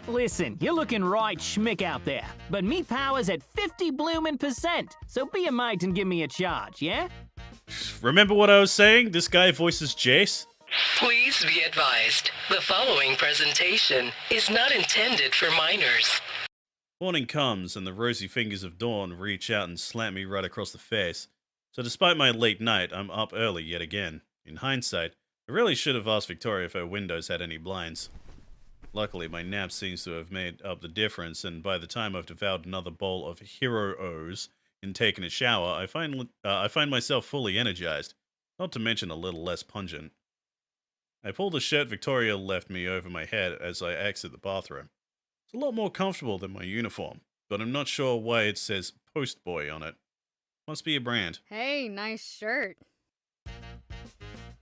Listen, you're looking right schmick out there, but me power's at 50 bloomin' %, so be a mate and give me a charge, yeah? Remember what I was saying? This guy voices Jace? Please be advised, the following presentation is not intended for minors. Morning comes, and the rosy fingers of dawn reach out and slap me right across the face. So despite my late night, I'm up early yet again. In hindsight, I really should have asked Victoria if her windows had any blinds. Luckily, my nap seems to have made up the difference, and by the time I've devoured another bowl of Hero O's and taken a shower, I find myself fully energized, not to mention a little less pungent. I pull the shirt Victoria left me over my head as I exit the bathroom. It's a lot more comfortable than my uniform, but I'm not sure why it says Postboy on it. Must be a brand. Hey, nice shirt.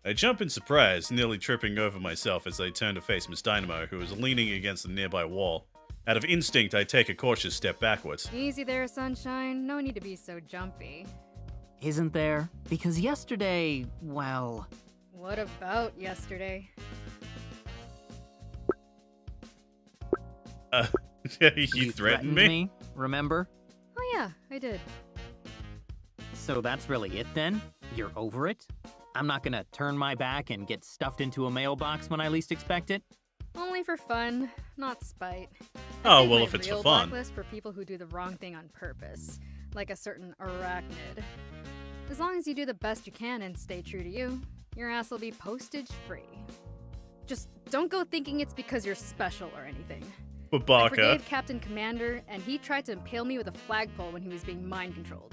I jump in surprise, nearly tripping over myself as I turn to face Miss Dynamo, who is leaning against the nearby wall. Out of instinct, I take a cautious step backwards. Easy there, Sunshine. No need to be so jumpy. Isn't there? Because yesterday, well... What about yesterday? You threatened me? Remember? Oh yeah, I did. So that's really it then? You're over it? I'm not gonna turn my back and get stuffed into a mailbox when I least expect it? Only for fun, not spite. Oh, well, if it's for fun. Blacklist for people who do the wrong thing on purpose, like a certain arachnid. As long as you do the best you can and stay true to you, your ass will be postage free. Just don't go thinking it's because you're special or anything. I Babaka. forgave Captain Commander, and he tried to impale me with a flagpole when he was being mind-controlled.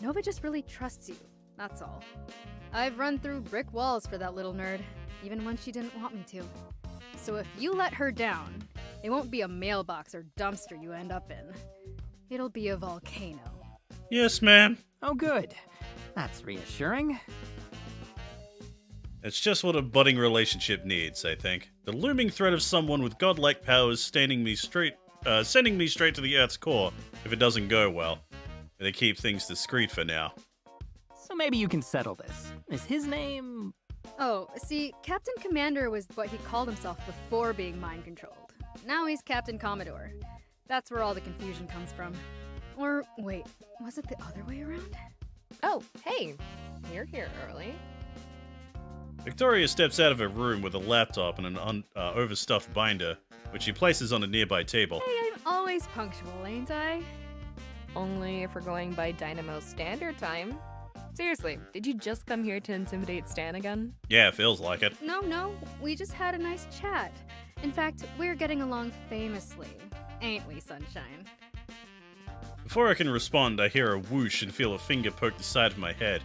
Nova just really trusts you, that's all. I've run through brick walls for that little nerd, even when she didn't want me to. So if you let her down, it won't be a mailbox or dumpster you end up in. It'll be a volcano. Yes, ma'am. Oh good. That's reassuring. It's just what a budding relationship needs, I think. The looming threat of someone with godlike powers sending me straight to the Earth's core if it doesn't go well. They keep things discreet for now. So maybe you can settle this. Is his name... Oh, see, Captain Commander was what he called himself before being mind-controlled. Now he's Captain Commodore. That's where all the confusion comes from. Or, wait, was it the other way around? Oh, hey, you're here early. Victoria steps out of her room with a laptop and an overstuffed binder, which she places on a nearby table. Hey, I'm always punctual, ain't I? Only if we're going by Dynamo Standard Time. Seriously, did you just come here to intimidate Stan again? Yeah, feels like it. No, we just had a nice chat. In fact, we're getting along famously, ain't we, Sunshine? Before I can respond, I hear a whoosh and feel a finger poke the side of my head.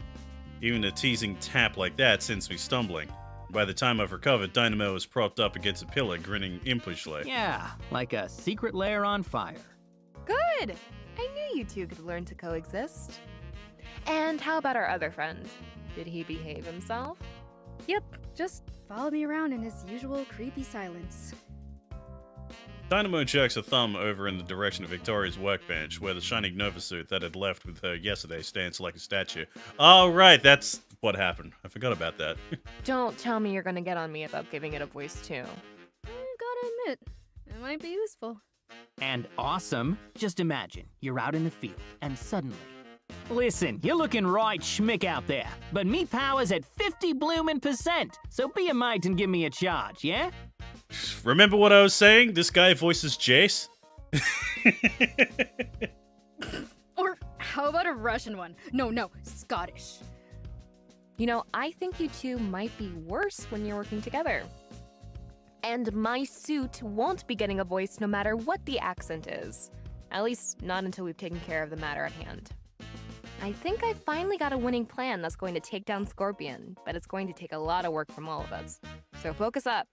Even a teasing tap like that sends me stumbling. By the time I've recovered, Dynamo is propped up against a pillar, grinning impishly. Yeah, like a secret lair on fire. Good! I knew you two could learn to coexist. And how about our other friend? Did he behave himself? Yep, just followed me around in his usual creepy silence. Dynamo jerks a thumb over in the direction of Victoria's workbench, where the shining Nova suit that had left with her yesterday stands like a statue. Oh, right, that's what happened. I forgot about that. Don't tell me you're gonna get on me about giving it a voice too. Gotta admit, it might be useful. And awesome. Just imagine, you're out in the field, and suddenly... Listen, you're looking right schmick out there, but me power's at 50 bloomin' %, so be a mate and give me a charge, yeah? Remember what I was saying? This guy voices Jace? Or how about a Russian one? No, Scottish. You know, I think you two might be worse when you're working together. And my suit won't be getting a voice no matter what the accent is. At least not until we've taken care of the matter at hand. I think I finally got a winning plan that's going to take down Scorpion, but it's going to take a lot of work from all of us. So focus up.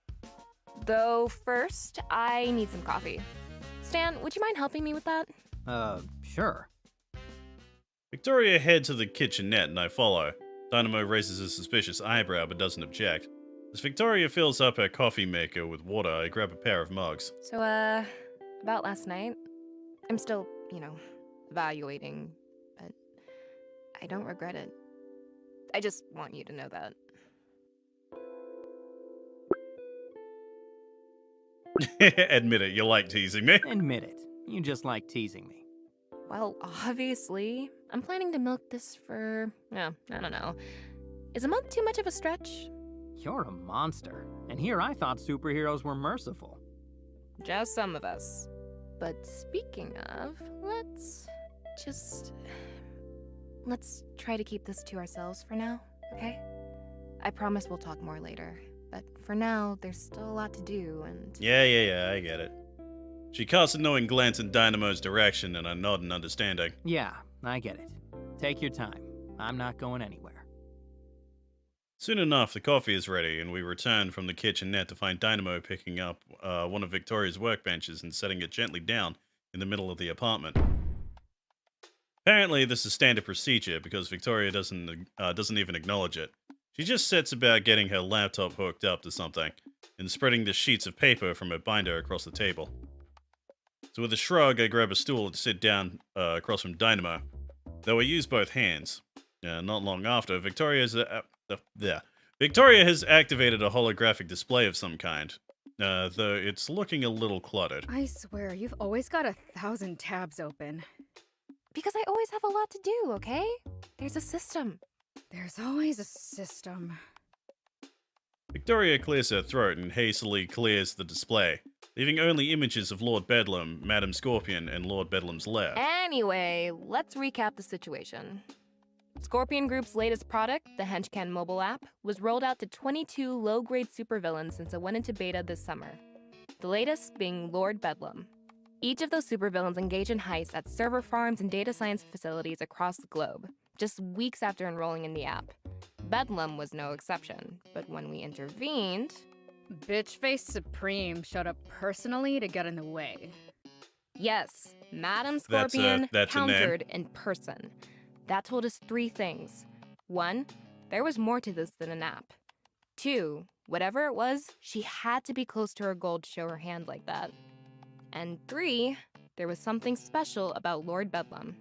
Though first, I need some coffee. Stan, would you mind helping me with that? Sure. Victoria heads to the kitchenette and I follow. Dynamo raises a suspicious eyebrow but doesn't object. As Victoria fills up her coffee maker with water, I grab a pair of mugs. So, about last night, I'm still, evaluating, but I don't regret it. I just want you to know that. Admit it, you like teasing me. Admit it. You just like teasing me. Well, obviously, I'm planning to milk this for, I don't know. Is a month too much of a stretch? You're a monster. And here I thought superheroes were merciful. Just some of us. But speaking of, let's try to keep this to ourselves for now, okay? I promise we'll talk more later. But for now, there's still a lot to do, and... Yeah, I get it. She casts a knowing glance in Dynamo's direction, and I nod in understanding. Yeah, I get it. Take your time. I'm not going anywhere. Soon enough, the coffee is ready, and we return from the kitchenette to find Dynamo picking up one of Victoria's workbenches and setting it gently down in the middle of the apartment. Apparently, this is standard procedure because Victoria doesn't even acknowledge it. She just sets about getting her laptop hooked up to something and spreading the sheets of paper from her binder across the table. So with a shrug, I grab a stool and sit down across from Dynamo, though I use both hands. Not long after, Victoria has activated a holographic display of some kind, though it's looking a little cluttered. I swear, you've always got 1,000 tabs open. Because I always have a lot to do, okay? There's a system. There's always a system. Victoria clears her throat and hastily clears the display, leaving only images of Lord Bedlam, Madam Scorpion, and Lord Bedlam's lair. Anyway, let's recap the situation. Scorpion Group's latest product, the Henchman mobile app, was rolled out to 22 low-grade supervillains since it went into beta this summer. The latest being Lord Bedlam. Each of those supervillains engage in heists at server farms and data science facilities across the globe, just weeks after enrolling in the app. Bedlam was no exception, but when we intervened... Bitchface Supreme showed up personally to get in the way. Yes, Madam Scorpion that's a name. countered in person. That told us 3 things. 1, there was more to this than an app. 2, whatever it was, she had to be close to her goal to show her hand like that. And 3, there was something special about Lord Bedlam.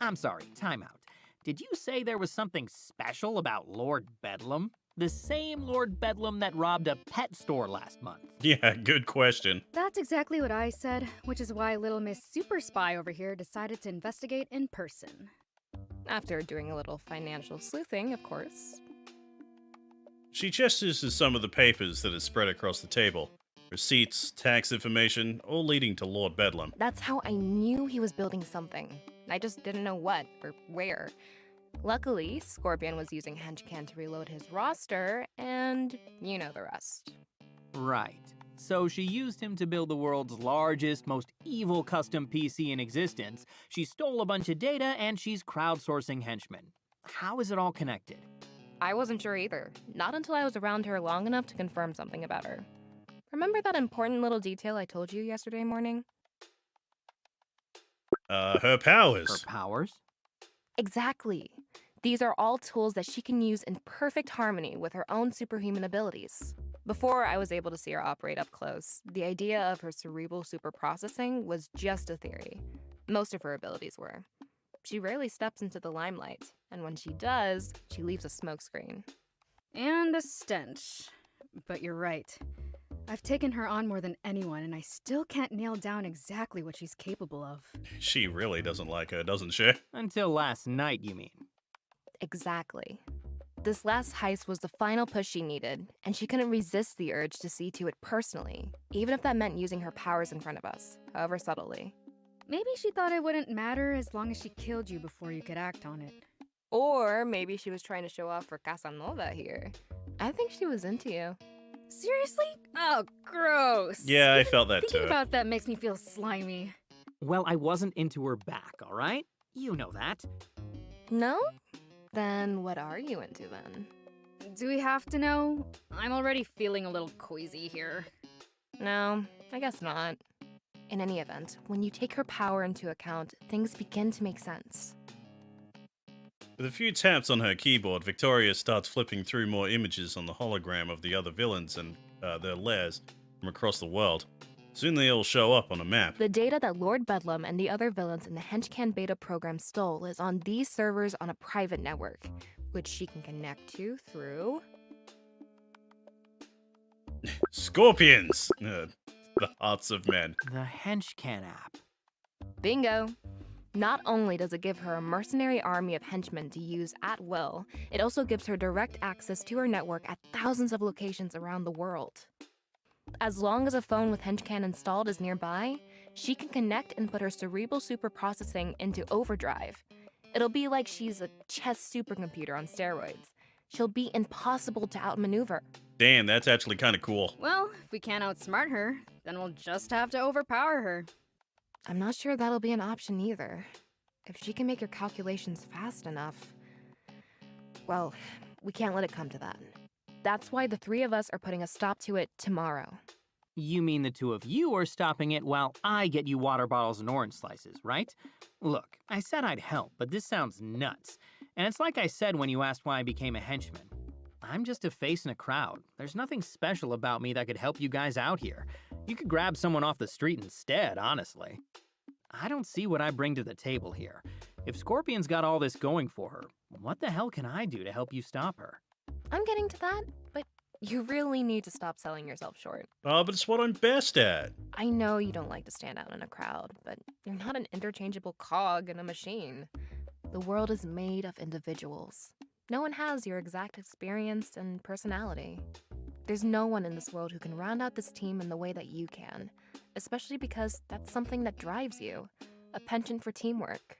I'm sorry, time out. Did you say there was something special about Lord Bedlam? The same Lord Bedlam that robbed a pet store last month. Yeah, good question. That's exactly what I said, which is why little Miss Super Spy over here decided to investigate in person. After doing a little financial sleuthing, of course. She gestures to some of the papers that are spread across the table. Receipts, tax information, all leading to Lord Bedlam. That's how I knew he was building something. I just didn't know what or where. Luckily, Scorpion was using Henchman to reload his roster, and you know the rest. Right. So she used him to build the world's largest, most evil custom PC in existence. She stole a bunch of data, and she's crowdsourcing henchmen. How is it all connected? I wasn't sure either. Not until I was around her long enough to confirm something about her. Remember that important little detail I told you yesterday morning? Her powers. Her powers? Exactly. These are all tools that she can use in perfect harmony with her own superhuman abilities. Before I was able to see her operate up close, the idea of her cerebral superprocessing was just a theory. Most of her abilities were. She rarely steps into the limelight, and when she does, she leaves a smokescreen. And a stench. But you're right. I've taken her on more than anyone, and I still can't nail down exactly what she's capable of. She really doesn't like her, doesn't she? Until last night, you mean? Exactly. This last heist was the final push she needed, and she couldn't resist the urge to see to it personally, even if that meant using her powers in front of us, however subtly. Maybe she thought it wouldn't matter as long as she killed you before you could act on it. Or maybe she was trying to show off for Casanova here. I think she was into you. Seriously? Oh, gross. Yeah, I felt that Thinking too. about that makes me feel slimy. Well, I wasn't into her back, all right? You know that. No? Then what are you into then? Do we have to know? I'm already feeling a little queasy here. No, I guess not. In any event, when you take her power into account, things begin to make sense. With a few taps on her keyboard, Victoria starts flipping through more images on the hologram of the other villains and their lairs from across the world. Soon they all show up on a map. The data that Lord Bedlam and the other villains in the Henchman beta program stole is on these servers on a private network, which she can connect to through... Scorpions! The hearts of men. The Henchman app. Bingo! Not only does it give her a mercenary army of henchmen to use at will, it also gives her direct access to her network at thousands of locations around the world. As long as a phone with Henchman installed is nearby, she can connect and put her cerebral superprocessing into overdrive. It'll be like she's a chess supercomputer on steroids. She'll be impossible to outmaneuver. Damn, that's actually kind of cool. Well, if we can't outsmart her, then we'll just have to overpower her. I'm not sure that'll be an option either. If she can make her calculations fast enough... Well, we can't let it come to that. That's why the three of us are putting a stop to it tomorrow. You mean the two of you are stopping it while I get you water bottles and orange slices, right? Look, I said I'd help, but this sounds nuts. And it's like I said when you asked why I became a henchman. I'm just a face in a crowd. There's nothing special about me that could help you guys out here. You could grab someone off the street instead, honestly. I don't see what I bring to the table here. If Scorpion's got all this going for her, what the hell can I do to help you stop her? I'm getting to that, but you really need to stop selling yourself short. Oh, but it's what I'm best at. I know you don't like to stand out in a crowd, but you're not an interchangeable cog in a machine. The world is made of individuals. No one has your exact experience and personality. There's no one in this world who can round out this team in the way that you can, especially because that's something that drives you, a penchant for teamwork.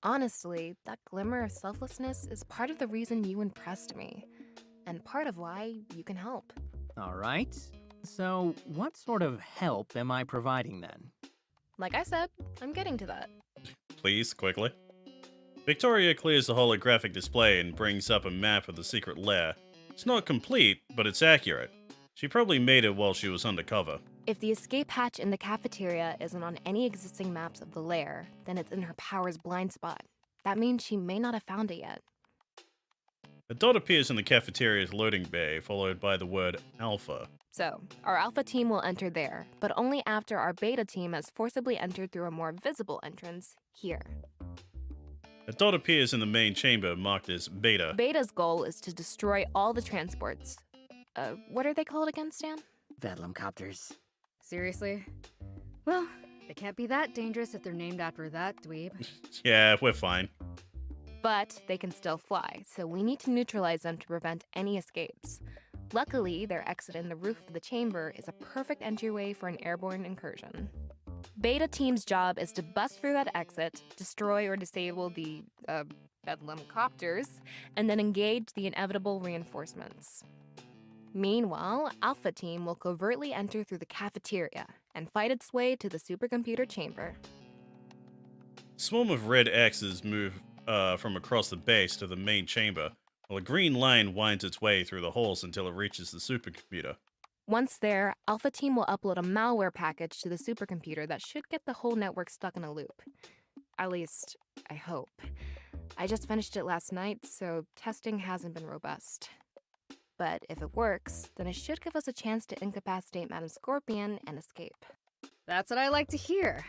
Honestly, that glimmer of selflessness is part of the reason you impressed me, and part of why you can help. All right. So, what sort of help am I providing then? Like I said, I'm getting to that. Please, quickly. Victoria clears the holographic display and brings up a map of the secret lair. It's not complete, but it's accurate. She probably made it while she was undercover. If the escape hatch in the cafeteria isn't on any existing maps of the lair, then it's in her power's blind spot. That means she may not have found it yet. A dot appears in the cafeteria's loading bay, followed by the word Alpha. So, our Alpha team will enter there, but only after our Beta team has forcibly entered through a more visible entrance here. A dot appears in the main chamber marked as Beta. Beta's goal is to destroy all the transports. What are they called again, Stan? Bedlam copters. Seriously? Well, they can't be that dangerous if they're named after that dweeb. Yeah, we're fine. But they can still fly, so we need to neutralize them to prevent any escapes. Luckily, their exit in the roof of the chamber is a perfect entryway for an airborne incursion. Beta team's job is to bust through that exit, destroy or disable the, Bedlam copters, and then engage the inevitable reinforcements. Meanwhile, Alpha team will covertly enter through the cafeteria and fight its way to the supercomputer chamber. A swarm of red X's move from across the base to the main chamber, while a green line winds its way through the halls until it reaches the supercomputer. Once there, Alpha team will upload a malware package to the supercomputer that should get the whole network stuck in a loop. At least, I hope. I just finished it last night, so testing hasn't been robust. But if it works, then it should give us a chance to incapacitate Madam Scorpion and escape. That's what I like to hear.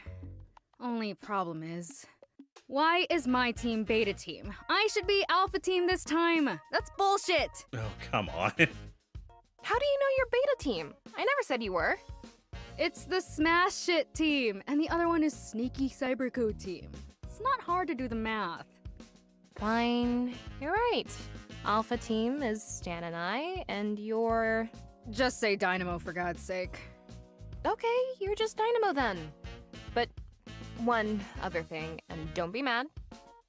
Only problem is, why is my team Beta team? I should be Alpha team this time. That's bullshit. Oh, come on. How do you know you're Beta team? I never said you were. It's the Smash Shit team, and the other one is Sneaky Cybercode team. It's not hard to do the math. Fine, you're right. Alpha team is Stan and I, and you're... Just say Dynamo for God's sake. Okay, you're just Dynamo then. But one other thing, and don't be mad.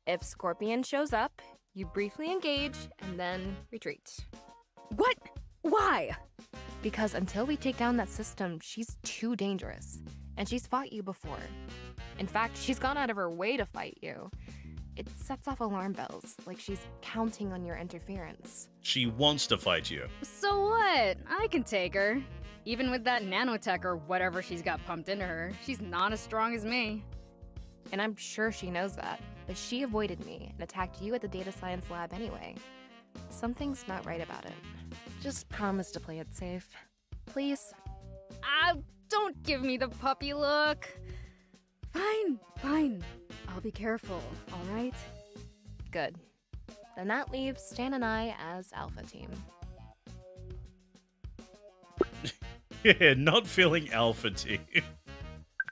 If Scorpion shows up, you briefly engage and then retreat. What? Why? Because until we take down that system, she's too dangerous. And she's fought you before. In fact, she's gone out of her way to fight you. It sets off alarm bells, like she's counting on your interference. She wants to fight you. So what? I can take her. Even with that nanotech or whatever she's got pumped into her, she's not as strong as me. And I'm sure she knows that, but she avoided me and attacked you at the data science lab anyway. Something's not right about it. Just promise to play it safe. Please? Don't give me the puppy look. Fine. I'll be careful, all right? Good. Then that leaves Stan and I as Alpha team. Yeah, not feeling alpha team.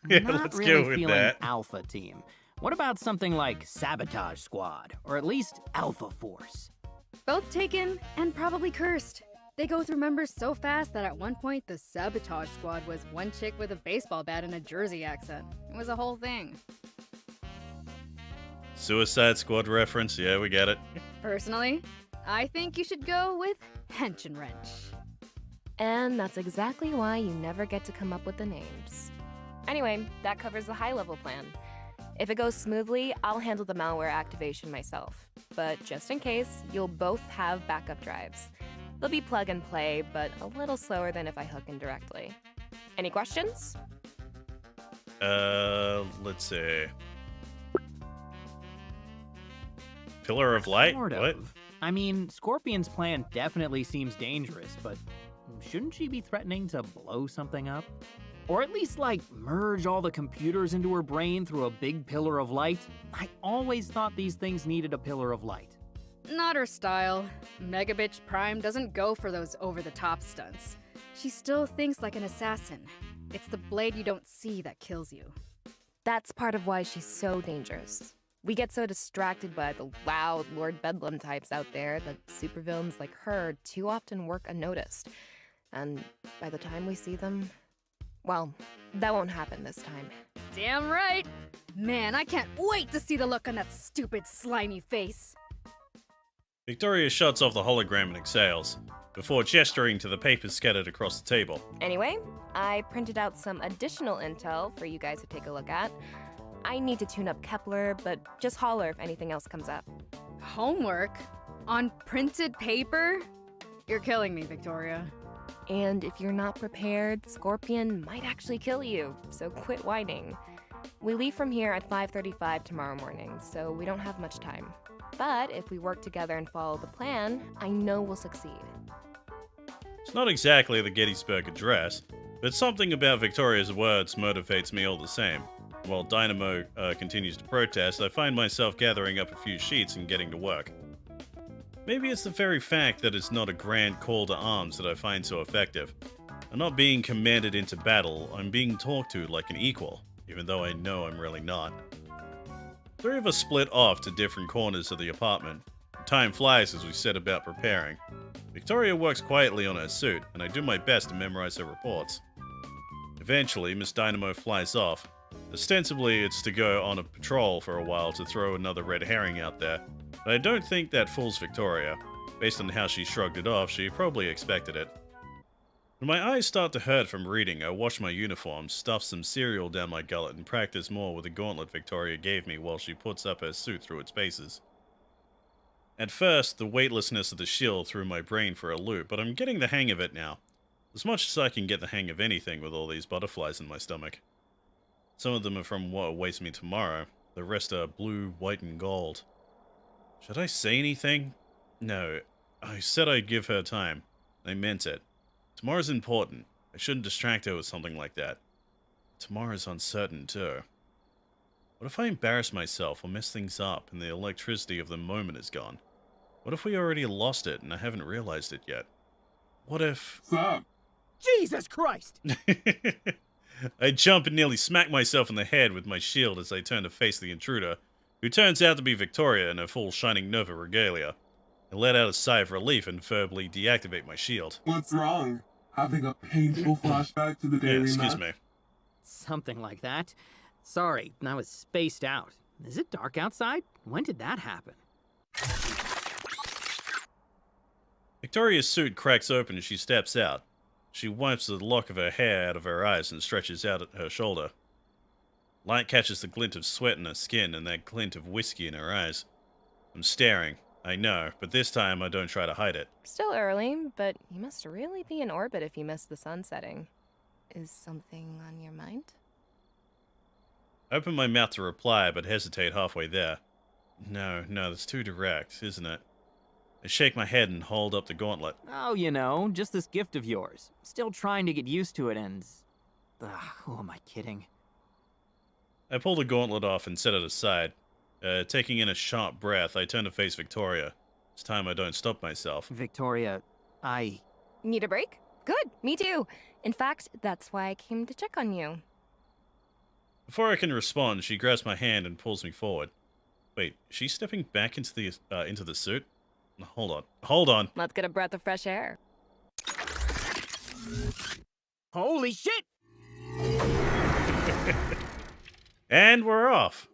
Yeah, Not let's really go with feeling that. Alpha Team. What about something like Sabotage Squad, or at least Alpha Force? Both taken and probably cursed. They go through members so fast that at one point the Sabotage Squad was one chick with a baseball bat and a Jersey accent. It was a whole thing. Suicide Squad reference, yeah, we get it. Personally, I think you should go with Hench and Wrench. And that's exactly why you never get to come up with the names. Anyway, that covers the high-level plan. If it goes smoothly, I'll handle the malware activation myself. But just in case, you'll both have backup drives. They'll be plug and play, but a little slower than if I hook in directly. Any questions? Let's see. Pillar of Light? Sort What? of. I mean, Scorpion's plan definitely seems dangerous, but shouldn't she be threatening to blow something up? Or at least, like, merge all the computers into her brain through a big pillar of light? I always thought these things needed a pillar of light. Not her style. Megabitch Prime doesn't go for those over-the-top stunts. She still thinks like an assassin. It's the blade you don't see that kills you. That's part of why she's so dangerous. We get so distracted by the loud Lord Bedlam types out there that supervillains like her too often work unnoticed. And by the time we see them, well, that won't happen this time. Damn right! Man, I can't wait to see the look on that stupid, slimy face. Victoria shuts off the hologram and exhales, before gesturing to the papers scattered across the table. Anyway, I printed out some additional intel for you guys to take a look at. I need to tune up Kepler, but just holler if anything else comes up. Homework? On printed paper? You're killing me, Victoria. And if you're not prepared, Scorpion might actually kill you, so quit whining. We leave from here at 5:35 tomorrow morning, so we don't have much time. But if we work together and follow the plan, I know we'll succeed. It's not exactly the Gettysburg Address, but something about Victoria's words motivates me all the same. While Dynamo continues to protest, I find myself gathering up a few sheets and getting to work. Maybe it's the very fact that it's not a grand call to arms that I find so effective. I'm not being commanded into battle, I'm being talked to like an equal, even though I know I'm really not. Three of us split off to different corners of the apartment. Time flies as we set about preparing. Victoria works quietly on her suit, and I do my best to memorize her reports. Eventually, Miss Dynamo flies off. Ostensibly, it's to go on a patrol for a while to throw another red herring out there, but I don't think that fools Victoria. Based on how she shrugged it off, she probably expected it. When my eyes start to hurt from reading, I wash my uniform, stuff some cereal down my gullet, and practice more with the gauntlet Victoria gave me while she puts up her suit through its paces. At first, the weightlessness of the shield threw my brain for a loop, but I'm getting the hang of it now. As much as I can get the hang of anything with all these butterflies in my stomach. Some of them are from what awaits me tomorrow. The rest are blue, white, and gold. Should I say anything? No. I said I'd give her time. I meant it. Tomorrow's important. I shouldn't distract her with something like that. Tomorrow's uncertain, too. What if I embarrass myself or mess things up and the electricity of the moment is gone? What if we already lost it and I haven't realized it yet? What if... Stop! Jesus Christ! I jump and nearly smack myself in the head with my shield as I turn to face the intruder, who turns out to be Victoria in her full shining Nova regalia. I let out a sigh of relief and verbally deactivate my shield. What's wrong? Having a painful flashback to the Yeah, daily excuse match? me. Something like that. Sorry, I was spaced out. Is it dark outside? When did that happen? Victoria's suit cracks open as she steps out. She wipes the lock of her hair out of her eyes and stretches out at her shoulder. Light catches the glint of sweat in her skin and that glint of whiskey in her eyes. I'm staring, I know, but this time I don't try to hide it. Still early, but you must really be in orbit if you missed the sun setting. Is something on your mind? I open my mouth to reply, but hesitate halfway there. No, that's too direct, isn't it? I shake my head and hold up the gauntlet. Oh, you know, just this gift of yours. Still trying to get used to it and... who am I kidding? I pull the gauntlet off and set it aside. Taking in a sharp breath, I turn to face Victoria. This time I don't stop myself. Victoria, Need a break? Good, me too. In fact, that's why I came to check on you. Before I can respond, she grabs my hand and pulls me forward. Wait, she's stepping back into the suit? Hold on. Let's get a breath of fresh air. Holy shit! And we're off.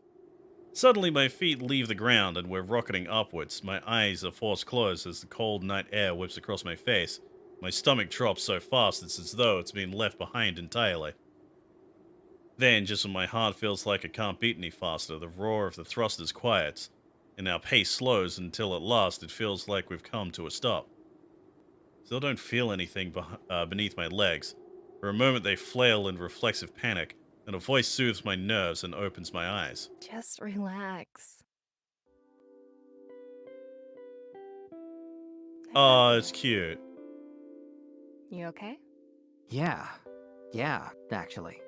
Suddenly my feet leave the ground and we're rocketing upwards. My eyes are forced closed as the cold night air whips across my face. My stomach drops so fast it's as though it's been left behind entirely. Then, just when my heart feels like it can't beat any faster, the roar of the thrusters quiets, and our pace slows until at last it feels like we've come to a stop. Still don't feel anything beneath my legs. For a moment they flail in reflexive panic, and a voice soothes my nerves and opens my eyes. Just relax. Oh, it's cute. You okay? Yeah, actually.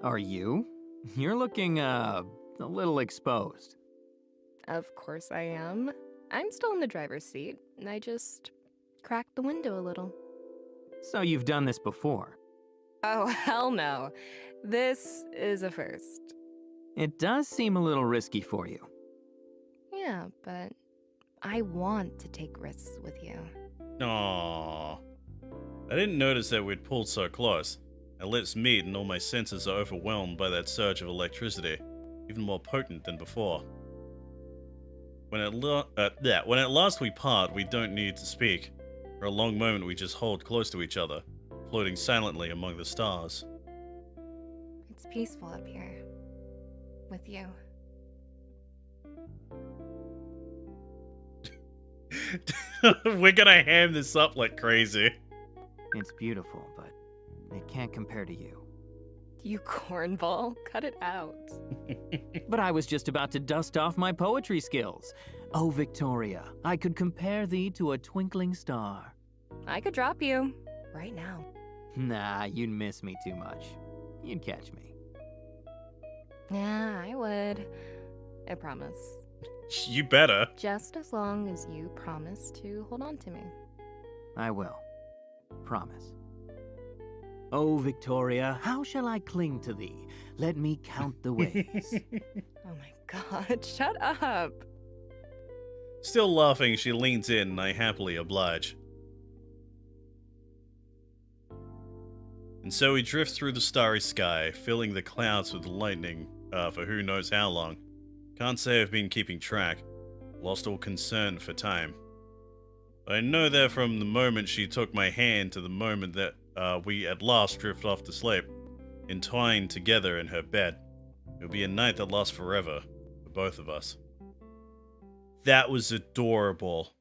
Are you? You're looking, a little exposed. Of course I am. I'm still in the driver's seat. I just cracked the window a little. So you've done this before. Oh, hell no. This is a first. It does seem a little risky for you. Yeah, but I want to take risks with you. Aww. I didn't notice that we'd pulled so close. Our lips meet and all my senses are overwhelmed by that surge of electricity, even more potent than before. When at last we part, we don't need to speak. For a long moment we just hold close to each other, floating silently among the stars. It's peaceful up here. With you. We're gonna ham this up like crazy. It's beautiful, but it can't compare to you. You cornball. Cut it out. But I was just about to dust off my poetry skills. Oh, Victoria, I could compare thee to a twinkling star. I could drop you. Right now. Nah, you'd miss me too much. You'd catch me. Yeah, I would. I promise. You better. Just as long as you promise to hold on to me. I will. Promise. Oh, Victoria, how shall I cling to thee? Let me count the ways. Oh my god, shut up. Still laughing, she leans in and I happily oblige. And so we drift through the starry sky, filling the clouds with lightning for who knows how long. Can't say I've been keeping track. Lost all concern for time. I know that from the moment she took my hand to the moment that we at last drift off to sleep, entwined together in her bed. It'll be a night that lasts forever for both of us. That was adorable.